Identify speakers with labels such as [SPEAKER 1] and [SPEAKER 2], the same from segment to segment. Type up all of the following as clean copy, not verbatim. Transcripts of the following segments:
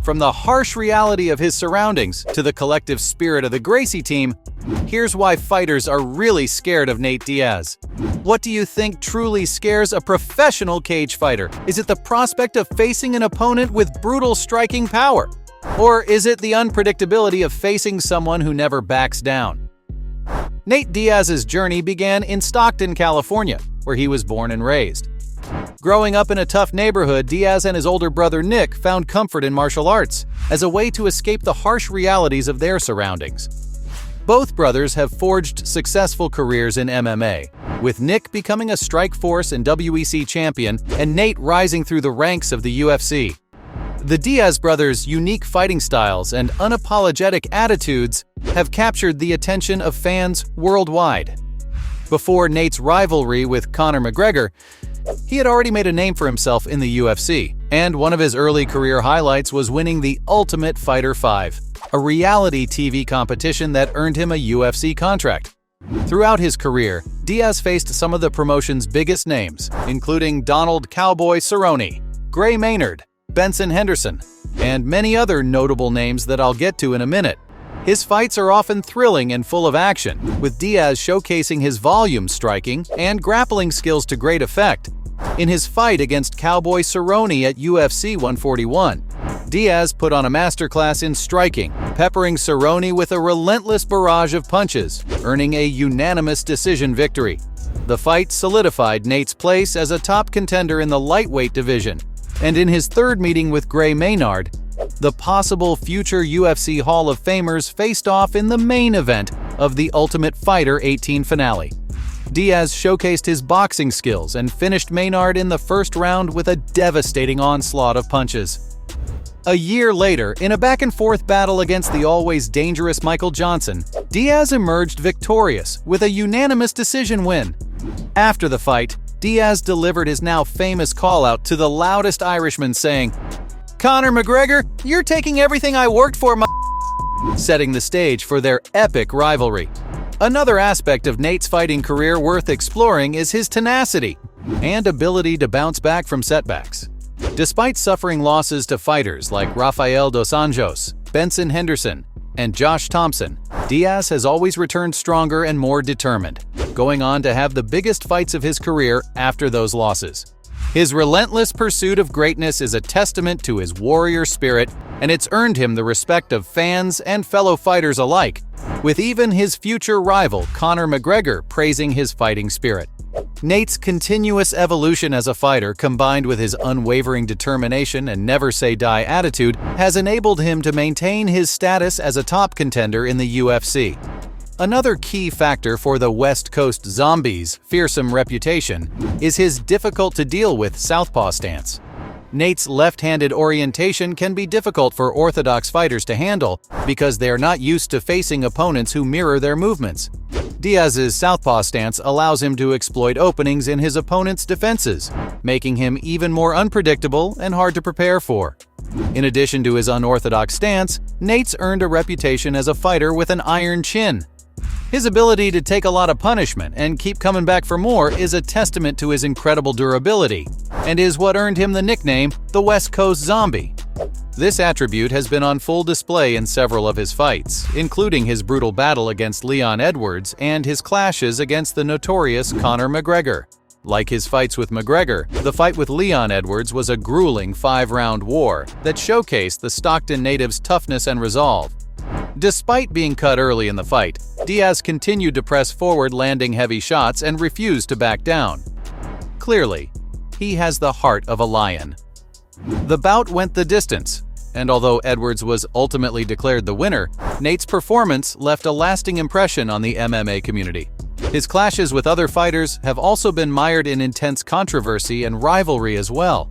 [SPEAKER 1] From the harsh reality of his surroundings to the collective spirit of the Gracie team, here's why fighters are really scared of Nate Diaz. What do you think truly scares a professional cage fighter? Is it the prospect of facing an opponent with brutal striking power? Or is it the unpredictability of facing someone who never backs down? Nate Diaz's journey began in Stockton, California, where he was born and raised. Growing up in a tough neighborhood, Diaz and his older brother Nick found comfort in martial arts as a way to escape the harsh realities of their surroundings. Both brothers have forged successful careers in MMA, with Nick becoming a Strikeforce and WEC champion and Nate rising through the ranks of the UFC. The Diaz brothers' unique fighting styles and unapologetic attitudes have captured the attention of fans worldwide. Before Nate's rivalry with Conor McGregor, he had already made a name for himself in the UFC, and one of his early career highlights was winning the Ultimate Fighter 5, a reality TV competition that earned him a UFC contract. Throughout his career, Diaz faced some of the promotion's biggest names, including Donald "Cowboy" Cerrone, Gray Maynard, Benson Henderson, and many other notable names that I'll get to in a minute. His fights are often thrilling and full of action, with Diaz showcasing his volume striking and grappling skills to great effect. In his fight against Cowboy Cerrone at UFC 141, Diaz put on a masterclass in striking, peppering Cerrone with a relentless barrage of punches, earning a unanimous decision victory. The fight solidified Nate's place as a top contender in the lightweight division, and in his third meeting with Gray Maynard, the possible future UFC Hall of Famers faced off in the main event of the Ultimate Fighter 18 finale. Diaz showcased his boxing skills and finished Maynard in the first round with a devastating onslaught of punches. A year later, in a back-and-forth battle against the always dangerous Michael Johnson, Diaz emerged victorious with a unanimous decision win. After the fight, Diaz delivered his now famous call-out to the loudest Irishman, saying, "Conor McGregor, you're taking everything I worked for, setting the stage for their epic rivalry. Another aspect of Nate's fighting career worth exploring is his tenacity and ability to bounce back from setbacks. Despite suffering losses to fighters like Rafael dos Anjos, Benson Henderson, and Josh Thompson, Diaz has always returned stronger and more determined, going on to have the biggest fights of his career after those losses. His relentless pursuit of greatness is a testament to his warrior spirit, and it's earned him the respect of fans and fellow fighters alike, with even his future rival Conor McGregor praising his fighting spirit. Nate's continuous evolution as a fighter, combined with his unwavering determination and never-say-die attitude, has enabled him to maintain his status as a top contender in the UFC. Another key factor for the West Coast Zombie's fearsome reputation is his difficult-to-deal-with southpaw stance. Nate's left-handed orientation can be difficult for orthodox fighters to handle because they are not used to facing opponents who mirror their movements. Diaz's southpaw stance allows him to exploit openings in his opponent's defenses, making him even more unpredictable and hard to prepare for. In addition to his unorthodox stance, Nate's earned a reputation as a fighter with an iron chin. His ability to take a lot of punishment and keep coming back for more is a testament to his incredible durability, and is what earned him the nickname the West Coast Zombie. This attribute has been on full display in several of his fights, including his brutal battle against Leon Edwards and his clashes against the notorious Conor McGregor. Like his fights with McGregor, the fight with Leon Edwards was a grueling 5-round war that showcased the Stockton native's toughness and resolve. Despite being cut early in the fight, Diaz continued to press forward, landing heavy shots, and refused to back down. Clearly, he has the heart of a lion. The bout went the distance, and although Edwards was ultimately declared the winner, Nate's performance left a lasting impression on the MMA community. His clashes with other fighters have also been mired in intense controversy and rivalry as well.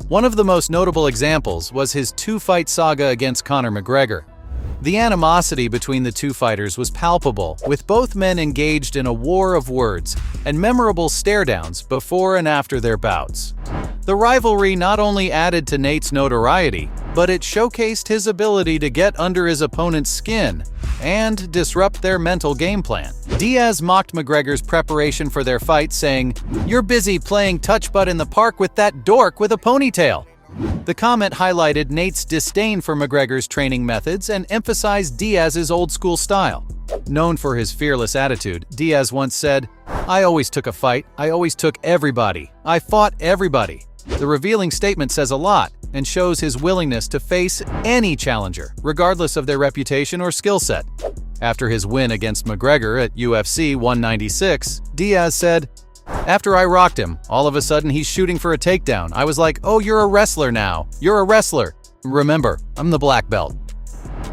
[SPEAKER 1] One of the most notable examples was his 2-fight saga against Conor McGregor. The animosity between the two fighters was palpable, with both men engaged in a war of words and memorable stare-downs before and after their bouts. The rivalry not only added to Nate's notoriety, but it showcased his ability to get under his opponent's skin and disrupt their mental game plan. Diaz mocked McGregor's preparation for their fight, saying, "You're busy playing touch-butt in the park with that dork with a ponytail." The comment highlighted Nate's disdain for McGregor's training methods and emphasized Diaz's old-school style. Known for his fearless attitude, Diaz once said, "I always took a fight. I always took everybody. I fought everybody." The revealing statement says a lot and shows his willingness to face any challenger, regardless of their reputation or skill set. After his win against McGregor at UFC 196, Diaz said, "After I rocked him, all of a sudden he's shooting for a takedown. I was like, oh, you're a wrestler now. You're a wrestler. Remember, I'm the black belt."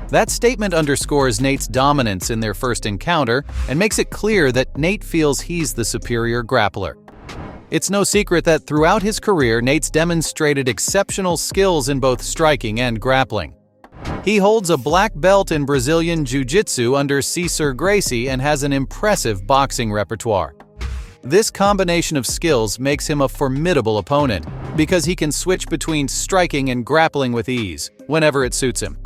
[SPEAKER 1] That statement underscores Nate's dominance in their first encounter and makes it clear that Nate feels he's the superior grappler. It's no secret that throughout his career, Nate's demonstrated exceptional skills in both striking and grappling. He holds a black belt in Brazilian Jiu-Jitsu under Cesar Gracie and has an impressive boxing repertoire. This combination of skills makes him a formidable opponent because he can switch between striking and grappling with ease, whenever it suits him.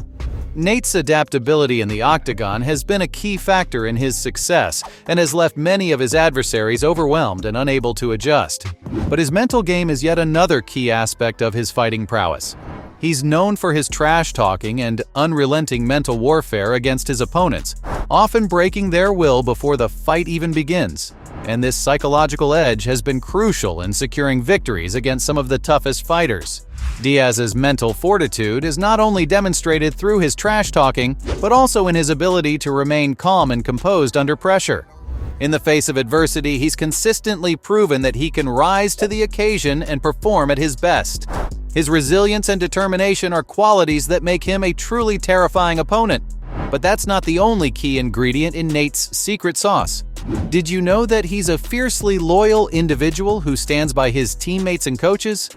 [SPEAKER 1] Nate's adaptability in the octagon has been a key factor in his success and has left many of his adversaries overwhelmed and unable to adjust. But his mental game is yet another key aspect of his fighting prowess. He's known for his trash-talking and unrelenting mental warfare against his opponents, often breaking their will before the fight even begins. And this psychological edge has been crucial in securing victories against some of the toughest fighters. Diaz's mental fortitude is not only demonstrated through his trash-talking, but also in his ability to remain calm and composed under pressure. In the face of adversity, he's consistently proven that he can rise to the occasion and perform at his best. His resilience and determination are qualities that make him a truly terrifying opponent. But that's not the only key ingredient in Nate's secret sauce. Did you know that he's a fiercely loyal individual who stands by his teammates and coaches?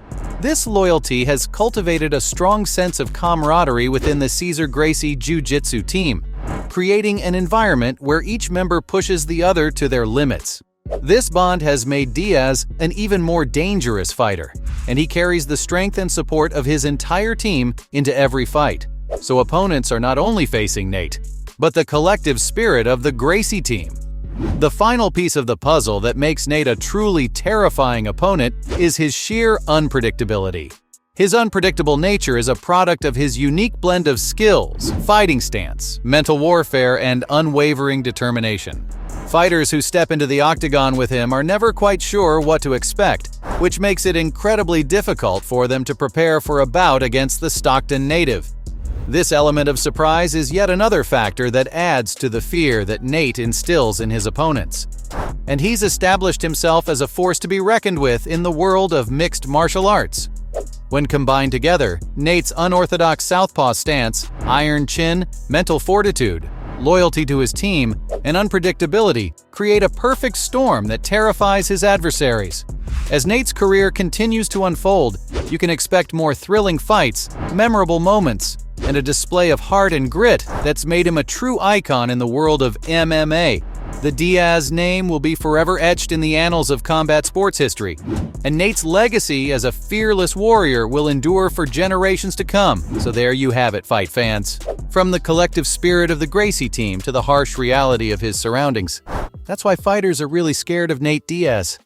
[SPEAKER 1] This loyalty has cultivated a strong sense of camaraderie within the Cesar Gracie Jiu-Jitsu team, creating an environment where each member pushes the other to their limits. This bond has made Diaz an even more dangerous fighter, and he carries the strength and support of his entire team into every fight. So opponents are not only facing Nate, but the collective spirit of the Gracie team. The final piece of the puzzle that makes Nate a truly terrifying opponent is his sheer unpredictability. His unpredictable nature is a product of his unique blend of skills, fighting stance, mental warfare, and unwavering determination. Fighters who step into the octagon with him are never quite sure what to expect, which makes it incredibly difficult for them to prepare for a bout against the Stockton native. This element of surprise is yet another factor that adds to the fear that Nate instills in his opponents. And he's established himself as a force to be reckoned with in the world of mixed martial arts. When combined together, Nate's unorthodox southpaw stance, iron chin, mental fortitude, loyalty to his team, and unpredictability create a perfect storm that terrifies his adversaries. As Nate's career continues to unfold, you can expect more thrilling fights, memorable moments, and a display of heart and grit that's made him a true icon in the world of MMA. The Diaz name will be forever etched in the annals of combat sports history, and Nate's legacy as a fearless warrior will endure for generations to come. So there you have it, fight fans. From the collective spirit of the Gracie team to the harsh reality of his surroundings. That's why fighters are really scared of Nate Diaz.